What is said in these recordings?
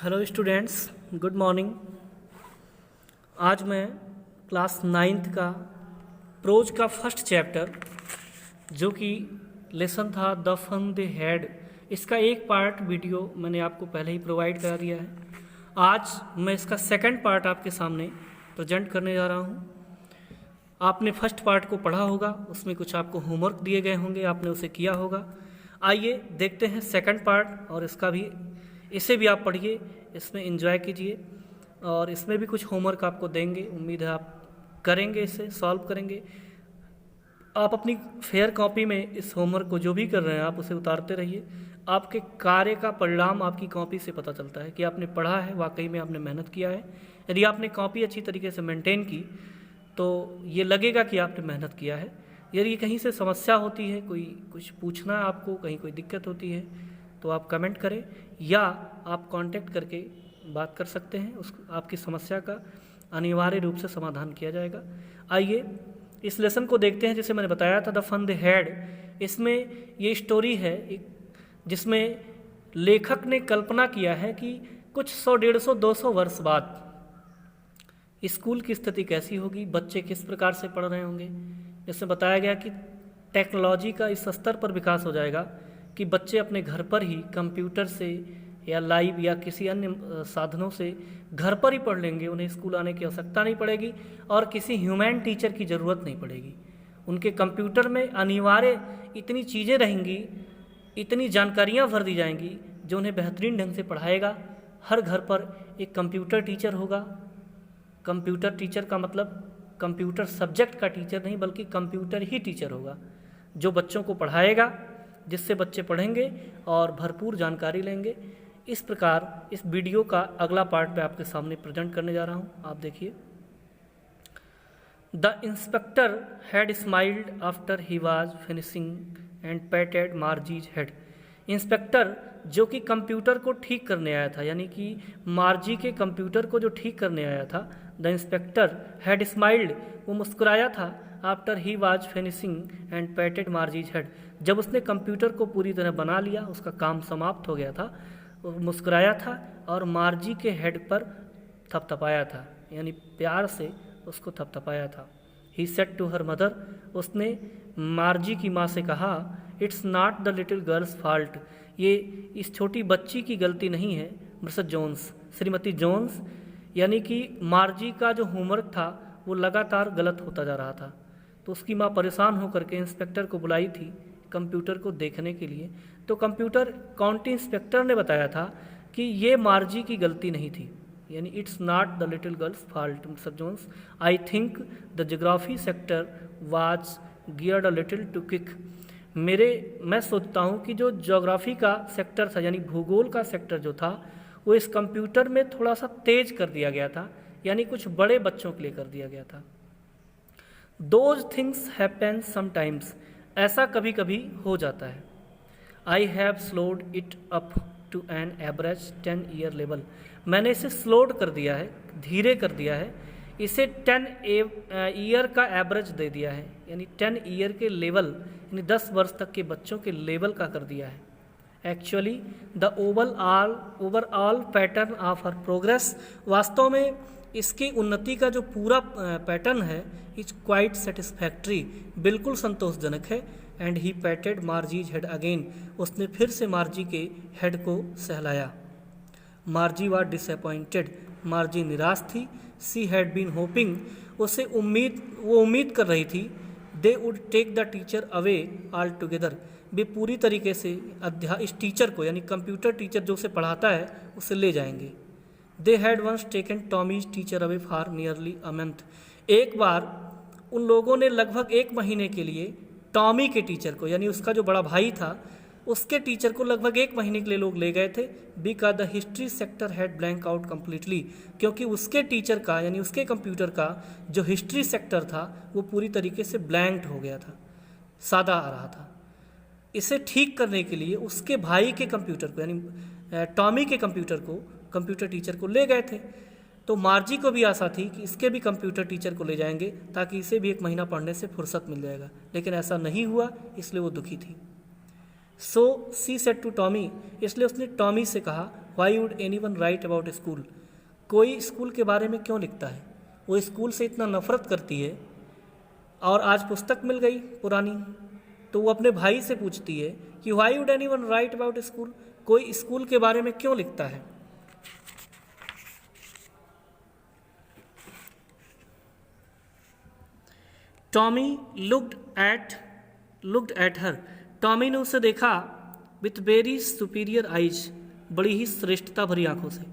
Hello students, good morning. आज मैं class 9th का प्रोज का फर्स्ट चैप्टर जो कि लेसन था द फन दे हैड, इसका एक पार्ट वीडियो मैंने आपको पहले ही प्रोवाइड करा दिया है। आज मैं इसका सेकंड पार्ट आपके सामने प्रेजेंट करने जा रहा हूँ। आपने फर्स्ट पार्ट को पढ़ा होगा, उसमें कुछ आपको होमवर्क दिए गए होंगे, आपने उसे किया होगा। आइए देखते हैं सेकंड पार्ट, और इसे भी आप पढ़िए, इसमें एंजॉय कीजिए, और इसमें भी कुछ होमवर्क आपको देंगे। उम्मीद है आप करेंगे, इसे सॉल्व करेंगे। आप अपनी फेयर कॉपी में इस होमवर्क को जो भी कर रहे हैं आप उसे उतारते रहिए। आपके कार्य का परिणाम आपकी कॉपी से पता चलता है कि आपने पढ़ा है, वाकई में आपने मेहनत किया है। यदि आपने कॉपी अच्छी तरीके से मेंटेन की तो ये लगेगा कि आपने मेहनत किया है। यदि कहीं से समस्या होती है, कोई कुछ पूछना है आपको, कहीं कोई दिक्कत होती है, तो आप कमेंट करें या आप कांटेक्ट करके बात कर सकते हैं। आपकी समस्या का अनिवार्य रूप से समाधान किया जाएगा। आइए इस लेसन को देखते हैं। जैसे मैंने बताया था द फन दे हैड, इसमें ये स्टोरी है जिसमें लेखक ने कल्पना किया है कि कुछ 100, 150, 200 वर्ष बाद स्कूल की स्थिति कैसी होगी, बच्चे किस प्रकार से पढ़ रहे होंगे। जिसमें बताया गया कि टेक्नोलॉजी का इस स्तर पर विकास हो जाएगा कि बच्चे अपने घर पर ही कंप्यूटर से या लाइव या किसी अन्य साधनों से घर पर ही पढ़ लेंगे। उन्हें स्कूल आने की आवश्यकता नहीं पड़ेगी और किसी ह्यूमन टीचर की ज़रूरत नहीं पड़ेगी। उनके कंप्यूटर में अनिवार्य इतनी चीज़ें रहेंगी, इतनी जानकारियाँ भर दी जाएंगी जो उन्हें बेहतरीन ढंग से पढ़ाएगा। हर घर पर एक कंप्यूटर टीचर होगा। कंप्यूटर टीचर का मतलब कंप्यूटर सब्जेक्ट का टीचर नहीं, बल्कि कंप्यूटर ही टीचर होगा जो बच्चों को पढ़ाएगा, जिससे बच्चे पढ़ेंगे और भरपूर जानकारी लेंगे। इस प्रकार इस वीडियो का अगला पार्ट मैं आपके सामने प्रेजेंट करने जा रहा हूँ। आप देखिए। The inspector had smiled after he was finishing and patted Margie's head. Inspector जो कि कंप्यूटर को ठीक करने आया था, यानी कि मार्जी के कंप्यूटर को जो ठीक करने आया था, द इंस्पेक्टर हैड स्माइल्ड, वो मुस्कुराया था, after he was finishing and patted Margie's head, जब उसने कंप्यूटर को पूरी तरह बना लिया, उसका काम समाप्त हो गया था, वो मुस्कुराया था और मार्जी के हेड पर थपथपाया था, यानी प्यार से उसको थपथपाया था। He said to her mother, उसने मार्जी की माँ से कहा, it's not the little girl's fault, ये इस छोटी बच्ची की गलती नहीं है, मिसेस जोन्स, श्रीमती जोन्स, यानी कि मार्जी का जो होमवर्क था वो लगातार गलत होता जा रहा था। तो उसकी माँ परेशान होकर के इंस्पेक्टर को बुलाई थी कंप्यूटर को देखने के लिए। तो कंप्यूटर काउंटी इंस्पेक्टर ने बताया था कि ये मार्जी की गलती नहीं थी, यानी it's not the little girl's fault mister Jones, I think the geography sector was geared a little too quick. मैं सोचता हूँ कि जो ज्योग्राफी का सेक्टर था, यानी भूगोल का सेक्टर जो था, वो इस कंप्यूटर में थोड़ा सा तेज कर दिया गया था, यानी कुछ बड़े बच्चों के लिए कर दिया गया था। दोज थिंग्स हैपन समटाइम्स, ऐसा कभी कभी हो जाता है। I have slowed it up to an average 10 year level, मैंने इसे स्लोड कर दिया है, धीरे कर दिया है, इसे 10 ईयर का एवरेज दे दिया है, यानी 10 ईयर के लेवल, यानी 10 वर्ष तक के बच्चों के लेवल का कर दिया है। Actually the overall pattern of her progress, वास्तव में इसकी उन्नति का जो पूरा पैटर्न है, इज क्वाइट सेटिस्फैक्ट्री, बिल्कुल संतोषजनक है। And he patted Margie's head again, उसने फिर से मार्जी के हेड को सहलाया। मार्जी वाज डिसअपॉइंटेड, मार्जी निराश थी। सी हैड बीन होपिंग, वो उम्मीद कर रही थी, they would take the teacher away all together, वे पूरी तरीके से इस टीचर को, यानी कंप्यूटर टीचर जो उसे पढ़ाता है, उसे ले जाएंगे। They had once taken Tommy's teacher away for nearly a month, एक बार उन लोगों ने लगभग 1 महीने के लिए टॉमी के टीचर को, यानी उसका जो बड़ा भाई था, उसके टीचर को लगभग 1 महीने के लिए लोग ले गए थे। Because the history sector had blank out completely, क्योंकि उसके टीचर का, यानी उसके कंप्यूटर का जो हिस्ट्री सेक्टर था वो पूरी तरीके से ब्लैंक्ड हो गया था, सादा आ रहा था। इसे ठीक करने के लिए उसके भाई के कंप्यूटर को, यानी टॉमी के कंप्यूटर को, कंप्यूटर टीचर को ले गए थे। तो मार्जी को भी आशा थी कि इसके भी कंप्यूटर टीचर को ले जाएंगे ताकि इसे भी 1 महीना पढ़ने से फुर्सत मिल जाएगा, लेकिन ऐसा नहीं हुआ, इसलिए वो दुखी थी। सो सी सेड टू टॉमी, इसलिए उसने टॉमी से कहा, why would any one right about school, कोई स्कूल के बारे में क्यों लिखता है। वो स्कूल से इतना नफरत करती है और आज पुस्तक मिल गई पुरानी, तो वो अपने भाई से पूछती है कि why would any one right about school, कोई स्कूल के बारे में क्यों लिखता है। Tommy looked at her, Tommy ने उसे देखा विथ वेरी सुपीरियर आइज, बड़ी ही श्रेष्ठता भरी आंखों से।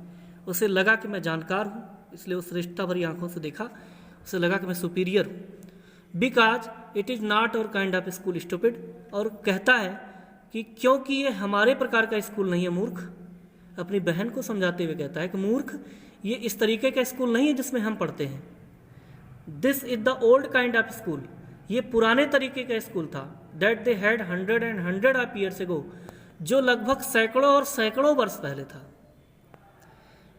उसे लगा कि मैं जानकार हूँ, इसलिए वो श्रेष्ठता भरी आंखों से देखा, उसे लगा कि मैं सुपीरियर हूँ। बिकॉज इट इज़ नॉट और काइंड ऑफ स्कूल स्टूपिड, और कहता है कि क्योंकि ये हमारे प्रकार का स्कूल नहीं है मूर्ख। अपनी बहन को समझाते हुए कहता है कि मूर्ख, ये इस तरीके का स्कूल नहीं है जिसमें हम पढ़ते हैं। This is the old kind of school, ये पुराने तरीके का स्कूल था। That they had 100 and 100 of years ago, जो लगभग सैकड़ों और सैकड़ों वर्ष पहले था।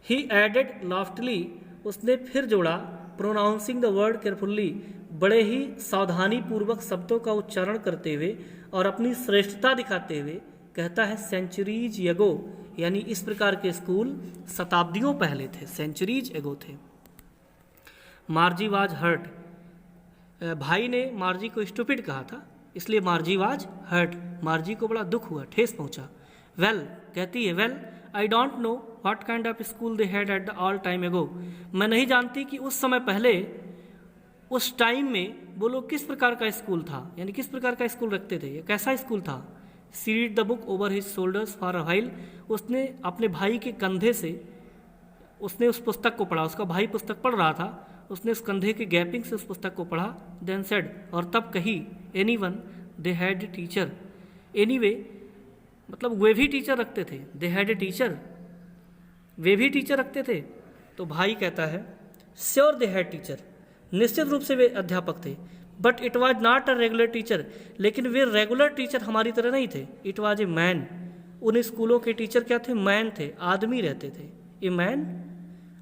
ही एडेड लॉफ्टली, उसने फिर जोड़ा, प्रोनाउंसिंग द वर्ड केयरफुल्ली, बड़े ही सावधानी पूर्वक शब्दों का उच्चारण करते हुए और अपनी श्रेष्ठता दिखाते हुए कहता है सेंचुरीज एगो, यानी इस प्रकार के स्कूल शताब्दियों पहले थे, सेंचुरीज एगो थे। मार्जी वाज हर्ट, भाई ने मार्जी को स्टूपिड कहा था, इसलिए मार्जी वाज हर्ट, मार्जी को बड़ा दुख हुआ, ठेस पहुंचा। वेल, कहती है well I don't know what kind of school they had at the all time एगो, मैं नहीं जानती कि उस समय पहले, उस टाइम में वो लोग किस प्रकार का स्कूल था, यानी किस प्रकार का स्कूल रखते थे, ये कैसा स्कूल था। She read the book over his shoulders for a while, उसने अपने भाई के कंधे से उसने उस पुस्तक को पढ़ा, उसका भाई पुस्तक पढ़ रहा था, उसने उस कंधे के गैपिंग से उस पुस्तक को पढ़ा। देन सेड, और तब कही, any one they had a teacher, any way मतलब वे भी टीचर रखते थे, दे हैड ए टीचर, वे भी टीचर रखते थे। तो भाई कहता है श्योर दे हैड टीचर, निश्चित रूप से वे अध्यापक थे। But it was not a regular teacher, लेकिन वे रेगुलर टीचर हमारी तरह नहीं थे। इट वॉज ए मैन, उन स्कूलों के टीचर क्या थे, मैन थे, आदमी रहते थे। ए मैन,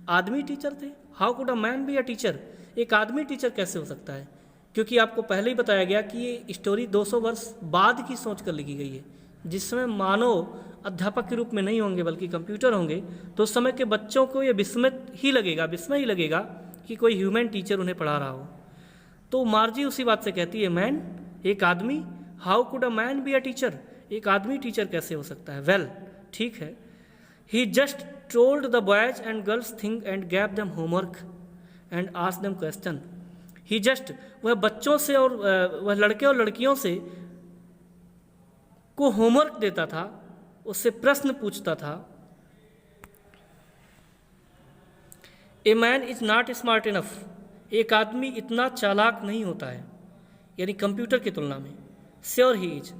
आदमी टीचर थे। How could a man be a teacher, एक आदमी टीचर कैसे हो सकता है। क्योंकि आपको पहले ही बताया गया कि ये स्टोरी 200 वर्ष बाद की सोच कर लिखी गई है, जिसमें मानव अध्यापक के रूप में नहीं होंगे बल्कि कंप्यूटर होंगे, तो उस समय के बच्चों को ये विस्मय ही लगेगा कि कोई ह्यूमन टीचर उन्हें पढ़ा रहा हो। तो मार्जी उसी बात से कहती है मैन, एक आदमी, how could a man be a teacher, एक आदमी टीचर कैसे हो सकता है। वेल, ठीक है। ही just told the boys and girls things and gave them homework and asked them question. He just, वह बच्चों से और वह लड़के और लड़कियों से को होमवर्क देता था, उससे प्रश्न पूछता था। A man is not smart enough, एक आदमी इतना चालाक नहीं होता है, यानी कंप्यूटर की तुलना में। श्योर ही इज,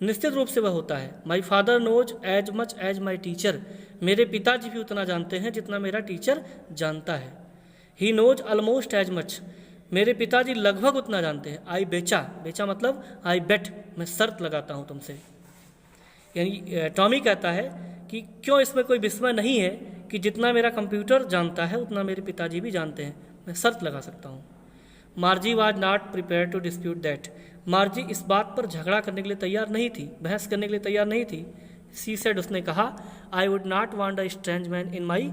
निश्चित रूप से वह होता है। My father knows as much as my teacher, मेरे पिताजी भी उतना जानते हैं जितना मेरा टीचर जानता है। He knows almost as much, मेरे पिताजी लगभग उतना जानते हैं। आई बेचा मतलब आई बेट, मैं शर्त लगाता हूँ तुमसे। यानी टॉमी कहता है कि क्यों इसमें कोई विस्मय नहीं है कि जितना मेरा कंप्यूटर जानता है उतना मेरे पिताजी भी जानते हैं, मैं शर्त लगा सकता हूँ। Margie was not prepare to dispute that, Margie इस बात पर झगड़ा करने के लिए तैयार नहीं थी, बहस करने के लिए तैयार नहीं थी। सी सेड, उसने कहा, I would not want a strange man in my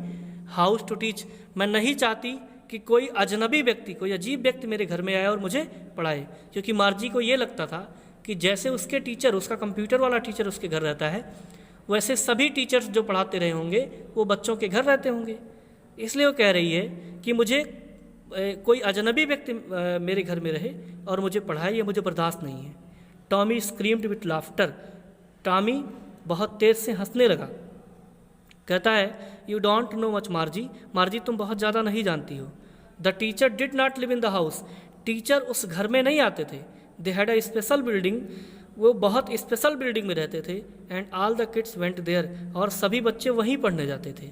house to teach, मैं नहीं चाहती कि कोई अजनबी व्यक्ति, कोई अजीब व्यक्ति मेरे घर में आए और मुझे पढ़ाए। क्योंकि मार्जी को ये लगता था कि जैसे उसके टीचर, उसका कंप्यूटर वाला टीचर उसके घर रहता है, वैसे सभी टीचर्स जो पढ़ाते रहे होंगे वो बच्चों के घर रहते होंगे। इसलिए वो कह रही है कि मुझे कोई अजनबी व्यक्ति मेरे घर में रहे और मुझे पढ़ाए, ये मुझे बर्दाश्त नहीं है। Tommy screamed with laughter, Tommy बहुत तेज से हंसने लगा। कहता है, you don't know much Margie, Margie तुम बहुत ज़्यादा नहीं जानती हो। The teacher did not live in the house, teacher उस घर में नहीं आते थे। They had a special building, वो बहुत स्पेशल बिल्डिंग में रहते थे। And all the kids went there, और सभी बच्चे वहीं पढ़ने जाते थे।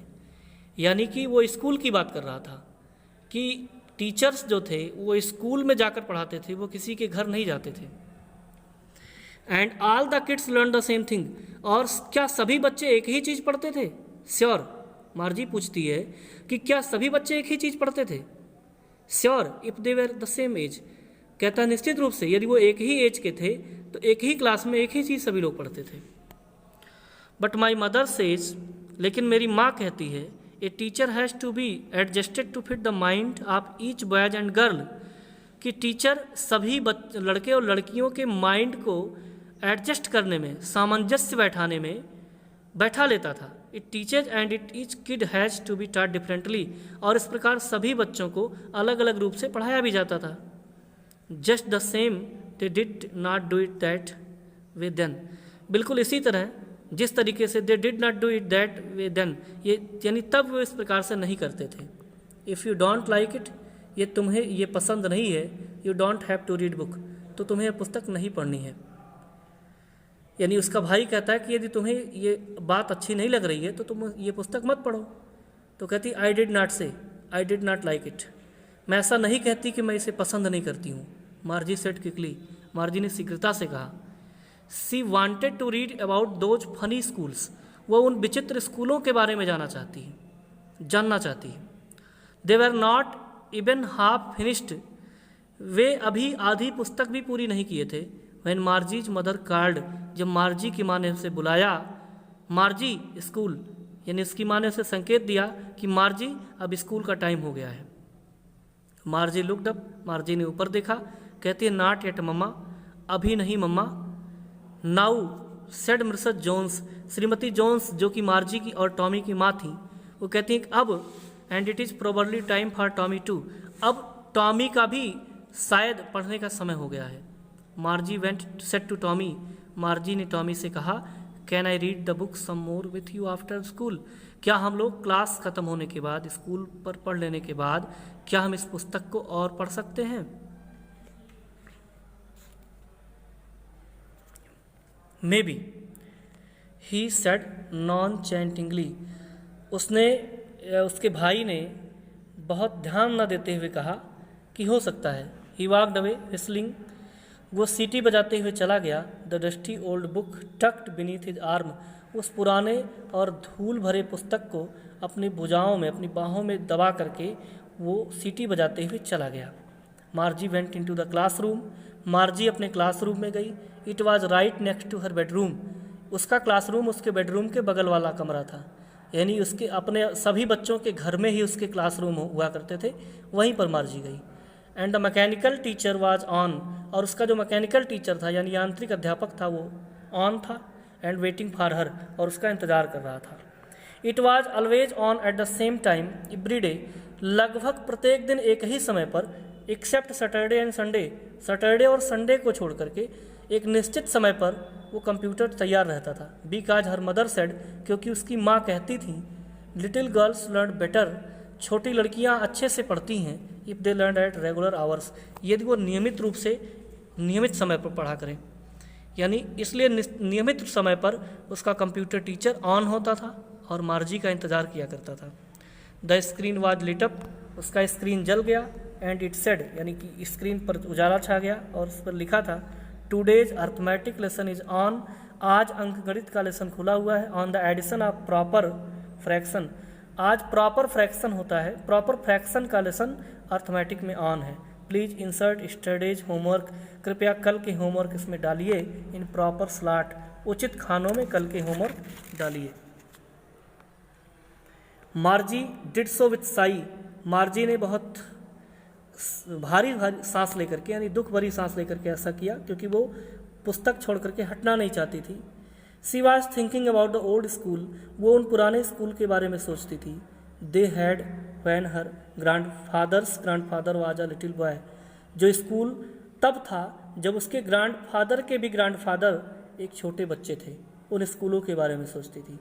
यानी कि वो स्कूल की बात कर रहा था कि टीचर्स जो थे वो स्कूल में जाकर पढ़ाते थे, वो किसी के घर नहीं जाते थे। And all the kids learn the same thing, और क्या सभी बच्चे एक ही चीज़ पढ़ते थे। श्योर, मार्जी पूछती है कि क्या सभी बच्चे एक ही चीज़ पढ़ते थे। Sure if they were the same age, कहता है निश्चित रूप से, यदि वो एक ही एज के थे तो एक ही क्लास में एक ही चीज़ सभी लोग पढ़ते थे। बट माई मदर सेज, लेकिन मेरी माँ कहती है a teacher has to be adjusted to fit the mind of each boys and girl, कि टीचर सभी लड़के और लड़कियों के माइंड को एडजस्ट करने में, सामंजस्य बैठाने में बैठा लेता था। It teachers and it each kid has to be taught differently, और इस प्रकार सभी बच्चों को अलग अलग रूप से पढ़ाया भी जाता था। Just the same they did not do it that way then, बिल्कुल इसी तरह जिस तरीके से they did not do it that way then, ये यानी तब वो इस प्रकार से नहीं करते थे। If you don't like it, ये तुम्हें ये पसंद नहीं है, you don't have to read book, तो तुम्हें यह पुस्तक नहीं पढ़नी है। यानी उसका भाई कहता है कि यदि तुम्हें ये बात अच्छी नहीं लग रही है तो तुम ये पुस्तक मत पढ़ो। तो कहती आई डिड नॉट से, I did not like it, मैं ऐसा नहीं कहती कि मैं इसे पसंद नहीं करती हूँ। मार्जी सेड क्विकली, मार्जी ने शीघ्रता से कहा। She wanted to read about those funny schools, वो उन विचित्र स्कूलों के बारे में जानना चाहती है। They were not even half finished, वे अभी आधी पुस्तक भी पूरी नहीं किए थे। व्हेन मार्जीज मदर कॉल्ड, जब मार्जी की माँ ने उसे बुलाया, मार्जी स्कूल, यानी उसकी माँ ने उसे संकेत दिया कि मार्जी अब स्कूल का टाइम हो गया है। मार्जी लुक्ड अप, मार्जी ने ऊपर देखा, कहती है नॉट येट मम्मा, अभी नहीं mamma. Now said Mrs Jones, श्रीमती जोन्स जो कि मार्जी की और टॉमी की माँ थी, वो कहती हैं कि अब and it is probably time for Tommy to, अब टॉमी का भी शायद पढ़ने का समय हो गया है। Margie went said to Tommy, Margie ने टॉमी से कहा can I read the book some more with you after school, क्या हम लोग क्लास ख़त्म होने के बाद, स्कूल पर पढ़ लेने के बाद, क्या हम इस पुस्तक को और पढ़ सकते हैं। Maybe he said nonchalantly, उसके भाई ने बहुत ध्यान न देते हुए कहा कि हो सकता है। ही वॉक्ड अवे व्हिस्लिंग, वो सीटी बजाते हुए चला गया। The dusty old book tucked beneath his arm, उस पुराने और धूल भरे पुस्तक को अपनी भुजाओं में, अपनी बाहों में दबा करके वो सीटी बजाते हुए चला गया। Margie went into the classroom, Margie अपने क्लासरूम में गई। It was right next to her bedroom, उसका क्लासरूम उसके बेडरूम के बगल वाला कमरा था, यानी उसके अपने सभी बच्चों के घर में ही उसके क्लासरूम हुआ करते थे, वहीं पर मार्जी गई। And the mechanical teacher was on, और उसका जो मैकेनिकल टीचर था यानी यांत्रिक अध्यापक था वो ऑन था। एंड वेटिंग फॉर हर, और उसका इंतज़ार कर रहा था। It was always on at the same time every day, लगभग प्रत्येक दिन एक ही समय पर, except Saturday and Sunday, Saturday और संडे को छोड़ करके एक निश्चित समय पर वो कंप्यूटर तैयार रहता था। बिकॉज हर मदर सेड, क्योंकि उसकी माँ कहती थी लिटिल गर्ल्स लर्न बेटर, छोटी लड़कियाँ अच्छे से पढ़ती हैं if they learn at regular hours, यदि वो नियमित रूप से नियमित समय पर पढ़ा करें। यानी इसलिए नियमित समय पर उसका कंप्यूटर टीचर ऑन होता था और मार्जी का इंतज़ार किया करता था। The screen was lit up, उसका स्क्रीन जल गया। एंड इट सेड, यानी कि स्क्रीन पर उजाला छा गया और उस पर लिखा था today's arithmetic lesson is on, आज अंकगणित का लेसन खुला हुआ है। On the addition of proper fraction, आज प्रॉपर फ्रैक्शन होता है, प्रॉपर फ्रैक्शन का लेसन अर्थमेटिक में ऑन है। प्लीज़ इंसर्ट स्टडीज होमवर्क, कृपया कल के होमवर्क इसमें डालिए। इन प्रॉपर स्लॉट, उचित खानों में कल के होमवर्क डालिए। मार्जी डिड सो विथ साई, मार्जी ने बहुत भारी सांस लेकर के, यानी दुख भरी सांस लेकर के ऐसा किया, क्योंकि वो पुस्तक छोड़ करके हटना नहीं चाहती थी। She was thinking about the old school, वो उन पुराने स्कूल के बारे में सोचती थी। They had when her grandfather was a little boy, जो स्कूल तब था जब उसके ग्रैंडफादर के भी ग्रैंडफादर एक छोटे बच्चे थे, उन स्कूलों के बारे में सोचती थी।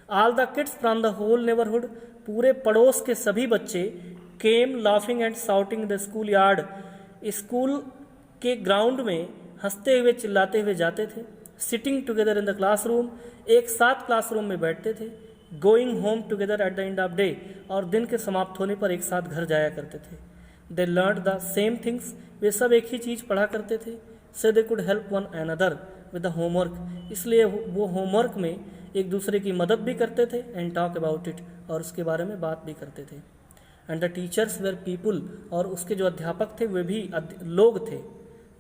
All the kids from the whole neighbourhood, पूरे पड़ोस के सभी बच्चे came laughing and shouting the school yard, school के ग्राउंड में हंसते हुए चिल्लाते हुए जाते थे। Sitting together in the classroom, एक साथ क्लासरूम में बैठते थे। Going home together at the end of day, और दिन के समाप्त होने पर एक साथ घर जाया करते थे। They learn the same things, वे सब एक ही चीज़ पढ़ा करते थे। So they could help one another with the homework, इसलिए वो होमवर्क में एक दूसरे की मदद भी करते थे। एंड टॉक अबाउट इट, और उसके बारे में बात भी करते थे। And the teachers were people, और उसके जो अध्यापक थे वे भी लोग थे।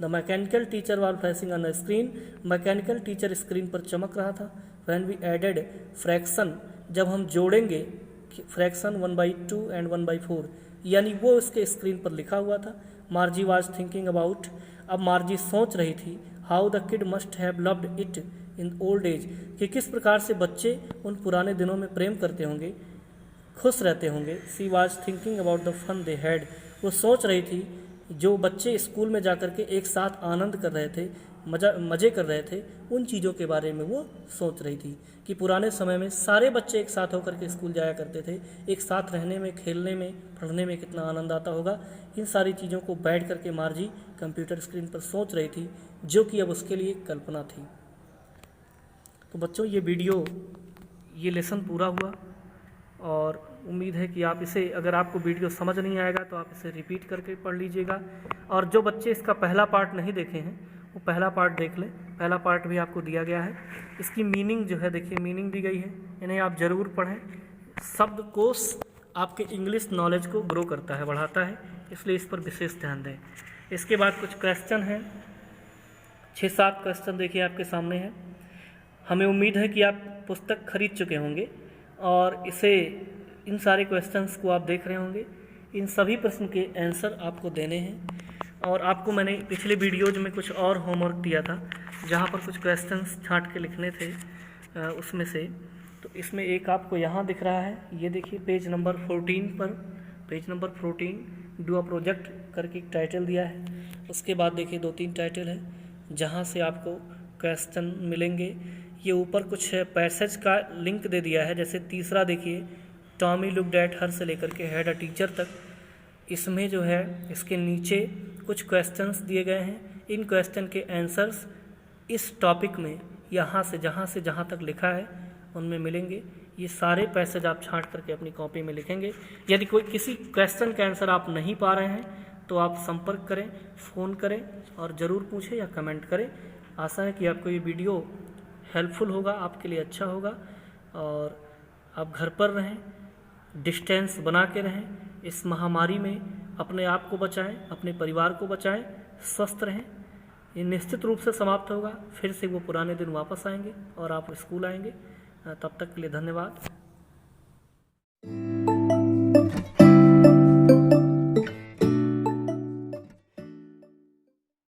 The mechanical teacher was flashing on the screen, mechanical teacher screen पर चमक रहा था। व्हेन वी एडेड फ्रैक्शन, जब हम जोड़ेंगे फ्रैक्शन 1/2 एंड 1/4, यानी वो उसके स्क्रीन पर लिखा हुआ था। मार्जी वॉज थिंकिंग अबाउट, अब मार्जी सोच रही थी, how the kid must have loved it in old age, कि किस प्रकार से बच्चे उन पुराने दिनों में प्रेम करते होंगे, खुश रहते होंगे। She was thinking about the fun they had, वो सोच रही थी जो बच्चे स्कूल में जा कर के एक साथ आनंद कर रहे थे, मज़े कर रहे थे, उन चीज़ों के बारे में वो सोच रही थी कि पुराने समय में सारे बच्चे एक साथ होकर के स्कूल जाया करते थे, एक साथ रहने में, खेलने में, पढ़ने में कितना आनंद आता होगा। इन सारी चीज़ों को बैठ करके मार्जी कंप्यूटर स्क्रीन पर सोच रही थी, जो कि अब उसके लिए कल्पना थी। तो बच्चों, ये लेसन पूरा हुआ और उम्मीद है कि आप इसे, अगर आपको वीडियो समझ नहीं आएगा तो आप इसे रिपीट करके पढ़ लीजिएगा। और जो बच्चे इसका पहला पार्ट नहीं देखे हैं वो पहला पार्ट देख लें, पहला पार्ट भी आपको दिया गया है। इसकी मीनिंग जो है, देखिए मीनिंग दी गई है, इन्हें आप ज़रूर पढ़ें। शब्दकोश आपके इंग्लिश नॉलेज को ग्रो करता है, बढ़ाता है, इसलिए इस पर विशेष ध्यान दें। इसके बाद कुछ क्वेश्चन हैं, 6-7 क्वेश्चन देखिए आपके सामने हैं। हमें उम्मीद है कि आप पुस्तक खरीद चुके होंगे और इन सारे क्वेश्चंस को आप देख रहे होंगे। इन सभी प्रश्न के आंसर आपको देने हैं और आपको मैंने पिछले वीडियोज में कुछ और होमवर्क दिया था जहाँ पर कुछ क्वेश्चंस छांट के लिखने थे उसमें से। तो इसमें एक आपको यहाँ दिख रहा है, ये देखिए पेज नंबर 14 पर, page number 14 do a project करके एक टाइटल दिया है। उसके बाद देखिए 2-3 टाइटल है जहाँ से आपको क्वेश्चन मिलेंगे। ये ऊपर कुछ पैसेज का लिंक दे दिया है, जैसे तीसरा देखिए टॉमी लुक्ड एट हर से लेकर के हैड अ टीचर तक। इसमें जो है इसके नीचे कुछ क्वेश्चंस दिए गए हैं, इन क्वेश्चन के आंसर्स इस टॉपिक में यहाँ से जहाँ तक लिखा है उनमें मिलेंगे। ये सारे पैसेज आप छांट करके अपनी कॉपी में लिखेंगे। यदि कोई किसी क्वेश्चन का आंसर आप नहीं पा रहे हैं तो आप संपर्क करें, फ़ोन करें और ज़रूर पूछें या कमेंट करें। आशा है कि आपको ये वीडियो हेल्पफुल होगा, आपके लिए अच्छा होगा और आप घर पर रहें, डिस्टेंस बना के रहें, इस महामारी में अपने आप को बचाएं, अपने परिवार को बचाएं, स्वस्थ रहें। ये निश्चित रूप से समाप्त होगा, फिर से वो पुराने दिन वापस आएंगे और आप स्कूल आएंगे। तब तक के लिए धन्यवाद।